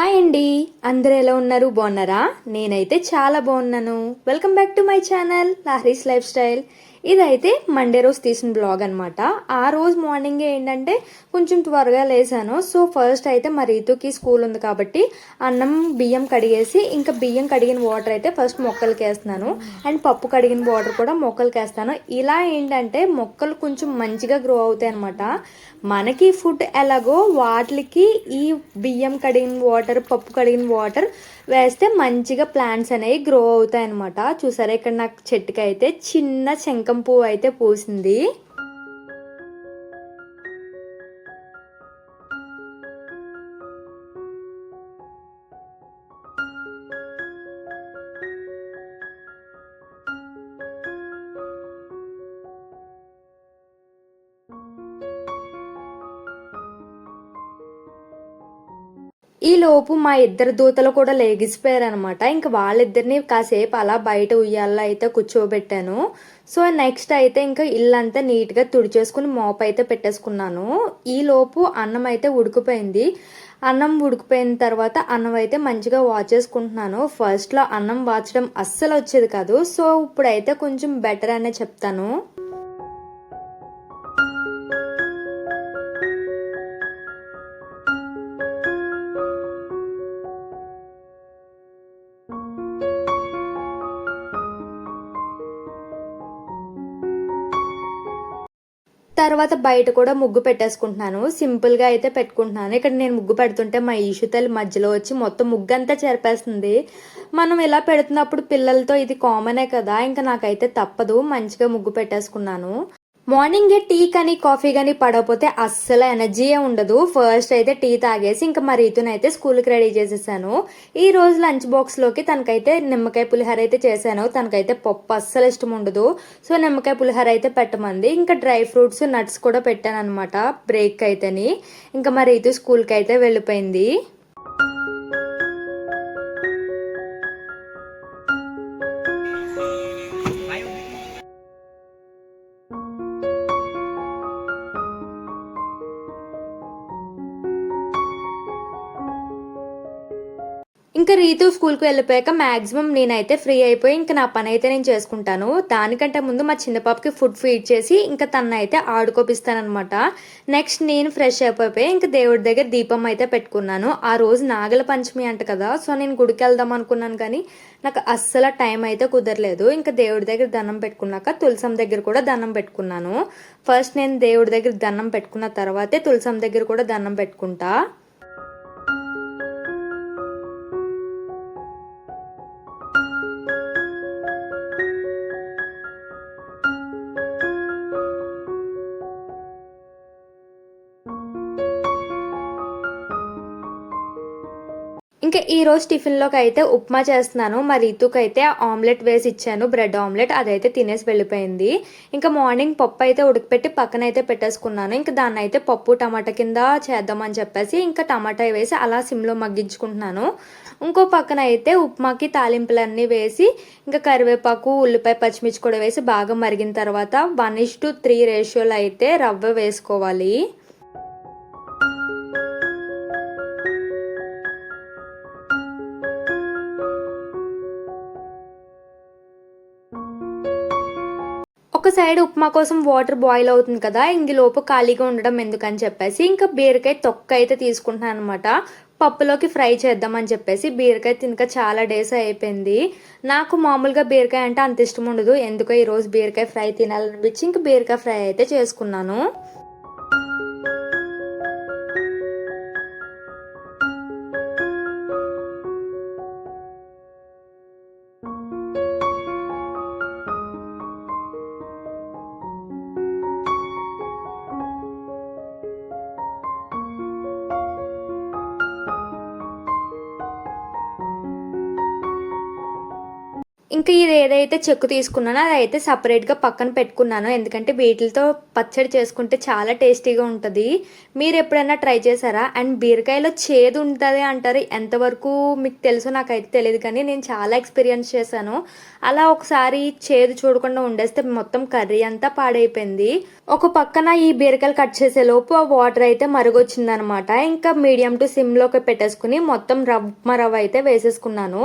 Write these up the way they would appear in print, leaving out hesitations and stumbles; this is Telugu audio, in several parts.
హాయ్ అండి. అందరూ ఎలా ఉన్నారు? బాగున్నారా? నేనైతే చాలా బాగున్నాను. Welcome back to my channel Lahari's life style. ఇదైతే మండే రోజు తీసిన బ్లాగ్ అనమాట. ఆ రోజు మార్నింగే ఏంటంటే కొంచెం త్వరగా లేసాను. సో ఫస్ట్ అయితే మా రీతుకి స్కూల్ ఉంది కాబట్టి అన్నం బియ్యం కడిగేసి ఇంకా బియ్యం కడిగిన వాటర్ అయితే ఫస్ట్ మొక్కలకి వేస్తున్నాను. అండ్ పప్పు కడిగిన వాటర్ కూడా మొక్కలకి వేస్తాను. ఇలా ఏంటంటే మొక్కలు కొంచెం మంచిగా గ్రో అవుతాయి అనమాట. మనకి ఫుడ్ ఎలాగో వాటికి ఈ బియ్యం కడిగిన వాటర్ పప్పు కడిగిన వాటర్ వేస్తే మంచిగా ప్లాంట్స్ అనేవి గ్రో అవుతాయి అనమాట. చూసారా ఇక్కడ నాకు చెట్టుకి అయితే చిన్న శంఖం పువ్వు అయితే పూసింది. ఈ లోపు మా ఇద్దరు దూతలు కూడా లేగిసిపోయారు అనమాట. ఇంకా వాళ్ళిద్దరిని కాసేపు అలా బయట ఉయ్యాల్లో అయితే కూర్చోబెట్టాను. సో నెక్స్ట్ అయితే ఇంకా ఇల్లంతా నీట్గా తుడిచేసుకుని మోప్ అయితే పెట్టేసుకున్నాను. ఈ లోపు అన్నం అయితే ఉడికిపోయింది. అన్నం ఉడికిపోయిన తర్వాత అన్నం అయితే మంచిగా వాష్ చేసుకుంటున్నాను. ఫస్ట్లో అన్నం వాచడం అస్సలు వచ్చేది కాదు. సో ఇప్పుడైతే కొంచెం బెటర్ అనే చెప్తాను. తర్వాత బయట కూడా ముగ్గు పెట్టేసుకుంటున్నాను. సింపుల్గా అయితే పెట్టుకుంటున్నాను. ఇక్కడ నేను ముగ్గు పెడుతుంటే మా ఈషుతల్లి మధ్యలో వచ్చి మొత్తం ముగ్గు అంతా చెరిపేస్తుంది. మనం ఇలా పెడుతున్నప్పుడు పిల్లలతో ఇది కామనే కదా, ఇంకా నాకైతే తప్పదు, మంచిగా ముగ్గు పెట్టేసుకున్నాను. మార్నింగే టీ కానీ కాఫీ కానీ పడకపోతే అస్సలు ఎనర్జీయే ఉండదు. ఫస్ట్ అయితే టీ తాగేసి ఇంకా మా రీతునైతే స్కూల్కి రెడీ చేసేసాను. ఈ రోజు లంచ్ బాక్స్లోకి తనకైతే నిమ్మకాయ పులిహోర అయితే చేశాను. తనకైతే పప్పు అస్సలు ఇష్టం ఉండదు. సో నిమ్మకాయ పులిహోర అయితే పెట్టమంది. ఇంకా డ్రై ఫ్రూట్స్ నట్స్ కూడా పెట్టాను అనమాట బ్రేక్ అయితేని. ఇంకా మా రీతు స్కూల్కి అయితే వెళ్ళిపోయింది. ఇంకా రీతు స్కూల్కి వెళ్ళిపోయాక మ్యాక్సిమం నేనైతే ఫ్రీ అయిపోయి ఇంకా నా పని అయితే నేను చేసుకుంటాను. దానికంటే ముందు మా చిన్న పాపకి ఫుడ్ ఫీడ్ చేసి ఇంకా తన అయితే ఆడుకోపిస్తానమాట. నెక్స్ట్ నేను ఫ్రెష్ అయిపోయి ఇంకా దేవుడి దగ్గర దీపం అయితే పెట్టుకున్నాను. ఆ రోజు నాగల పంచమి అంట కదా, సో నేను గుడికి వెళ్దాం అనుకున్నాను కానీ నాకు అస్సలు టైం అయితే కుదరలేదు. ఇంకా దేవుడి దగ్గర దండం పెట్టుకున్నాక తులసం దగ్గర కూడా దండం పెట్టుకున్నాను. ఫస్ట్ నేను దేవుడి దగ్గర దండం పెట్టుకున్న తర్వాతే తులసం దగ్గర కూడా దండం పెట్టుకుంటా. ఇంకా ఈ రోజు టిఫిన్లోకి అయితే ఉప్మా చేస్తున్నాను. మా రీతుకి అయితే ఆమ్లెట్ వేసి ఇచ్చాను, బ్రెడ్ ఆమ్లెట్. అదైతే తినేసి వెళ్ళిపోయింది. ఇంకా మార్నింగ్ పప్పు అయితే ఉడికిపెట్టి పక్కన అయితే పెట్టేసుకున్నాను. ఇంకా దాన్ని అయితే పప్పు టమాటా కింద చేద్దామని చెప్పేసి ఇంకా టమాటా వేసి అలా సిమ్లో మగ్గించుకుంటున్నాను. ఇంకో పక్కన అయితే ఉప్మాకి తాలింపులన్నీ వేసి ఇంకా కరివేపాకు ఉల్లిపాయ పచ్చిమిర్చి కూడా వేసి బాగా మరిగిన తర్వాత 1:3 రేషియోలో అయితే రవ్వ వేసుకోవాలి. ఒక సైడ్ ఉప్మా కోసం వాటర్ బాయిల్ అవుతుంది కదా, ఇందులోపు ఖాళీగా ఉండడం ఎందుకని చెప్పేసి ఇంకా బీరకాయ తొక్క అయితే తీసుకుంటున్నాను అనమాట. పప్పులోకి ఫ్రై చేద్దామని చెప్పేసి బీరకాయ తినక చాలా డేస్ అయిపోయింది. నాకు మామూలుగా బీరకాయ అంటే అంత ఇష్టం ఉండదు. ఎందుకో ఈరోజు బీరకాయ ఫ్రై తినాలనిపించి ఇంకా బీరకాయ ఫ్రై అయితే చేసుకున్నాను. ఇంకా ఇది ఏదైతే చెక్కు తీసుకున్నానో అదైతే సపరేట్గా పక్కన పెట్టుకున్నాను. ఎందుకంటే వీటితో పచ్చడి చేసుకుంటే చాలా టేస్టీగా ఉంటుంది. మీరు ఎప్పుడైనా ట్రై చేశారా? అండ్ బీరకాయలో చేదు ఉంటుంది అంటారు, ఎంతవరకు మీకు తెలుసో నాకైతే తెలియదు, కానీ నేను చాలా ఎక్స్పీరియన్స్ చేశాను. అలా ఒకసారి చేదు చూడకుండా ఉండేస్తే మొత్తం కర్రీ అంతా పాడైపోయింది. ఒక పక్కన ఈ బీరకాయలు కట్ చేసే లోపు ఆ వాటర్ అయితే మరుగొచ్చిందనమాట. ఇంకా మీడియం టు సిమ్లోకి పెట్టేసుకుని మొత్తం రవ్వ అయితే వేసేసుకున్నాను.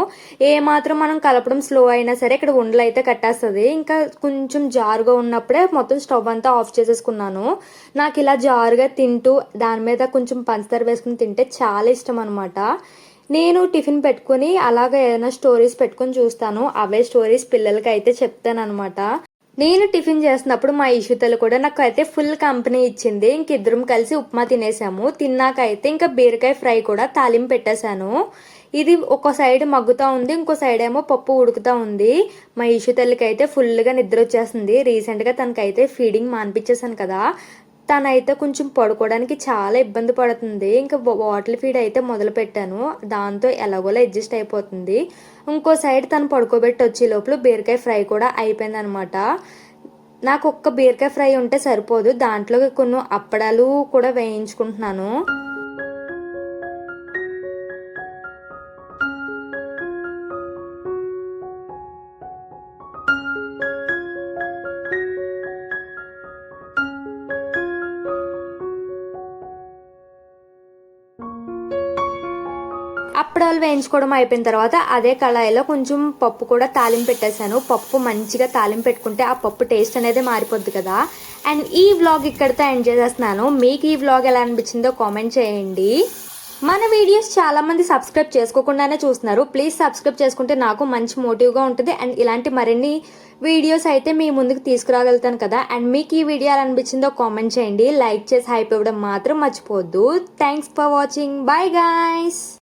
ఏమాత్రం మనం కలపడం స్లో అయినా సరే ఇక్కడ ఉండలు అయితే కట్టేస్తుంది. ఇంకా కొంచెం జారుగా ఉన్నప్పుడే మొత్తం స్టవ్ అంతా ఆఫ్ చేసేసుకున్నాను. నాకు ఇలా జారుగా తింటూ దాని మీద కొంచెం పంచదార వేసుకుని తింటే చాలా ఇష్టం అనమాట. నేను టిఫిన్ పెట్టుకుని అలాగే ఏదైనా స్టోరీస్ పెట్టుకుని చూస్తాను. అవే స్టోరీస్ పిల్లలకి అయితే చెప్తాను అనమాట. నేను టిఫిన్ చేస్తున్నప్పుడు మా ఇషుతలు కూడా నాకు అయితే ఫుల్ కంపెనీ ఇచ్చింది. ఇంక ఇద్దరం కలిసి ఉప్మా తినేసాము. తిన్నాక అయితే ఇంకా బీరకాయ ఫ్రై కూడా తాలింపు పెట్టేశాను. ఇది ఒక సైడ్ మగ్గుతూ ఉంది, ఇంకో సైడ్ ఏమో పప్పు ఉడుకుతూ ఉంది. మా ఇషుతల్లికి అయితే ఫుల్గా నిద్ర వచ్చేస్తుంది. రీసెంట్గా తనకైతే ఫీడింగ్ మానిపించేసాను కదా, తనైతే కొంచెం పడుకోవడానికి చాలా ఇబ్బంది పడుతుంది. ఇంకా బాటిల్ ఫీడ్ అయితే మొదలు పెట్టాను, దాంతో ఎలాగోలా అడ్జస్ట్ అయిపోతుంది. ఇంకో సైడ్ తను పడుకోబెట్టి వచ్చే లోపల బీరకాయ ఫ్రై కూడా అయిపోయింది అనమాట. నాకు ఒక్క బీరకాయ ఫ్రై ఉంటే సరిపోదు, దాంట్లో కొన్ని అప్పడాలు కూడా వేయించుకుంటున్నాను. అప్పడాలు వేయించుకోవడం అయిపోయిన తర్వాత అదే కళాయిలో కొంచెం పప్పు కూడా తాలింపు పెట్టేశాను. పప్పు మంచిగా తాలింపు పెట్టుకుంటే ఆ పప్పు టేస్ట్ అనేది మారిపోద్ది కదా. అండ్ ఈ వ్లాగ్ ఇక్కడితో ఎండ్ చేసేస్తున్నాను. మీకు ఈ వ్లాగ్ ఎలా అనిపించిందో కామెంట్ చేయండి. మన వీడియోస్ చాలా మంది సబ్స్క్రైబ్ చేసుకోకుండానే చూస్తున్నారు. ప్లీజ్ సబ్స్క్రైబ్ చేసుకుంటే నాకు మంచి మోటివ్గా ఉంటుంది. అండ్ ఇలాంటి మరిన్ని వీడియోస్ అయితే మీ ముందుకు తీసుకురాగలుగుతాను కదా. అండ్ మీకు ఈ వీడియో ఎలా అనిపించిందో కామెంట్ చేయండి. లైక్ చేసి హైప్ ఇవ్వడం మాత్రం మర్చిపోవద్దు. Thanks for watching. Bye guys.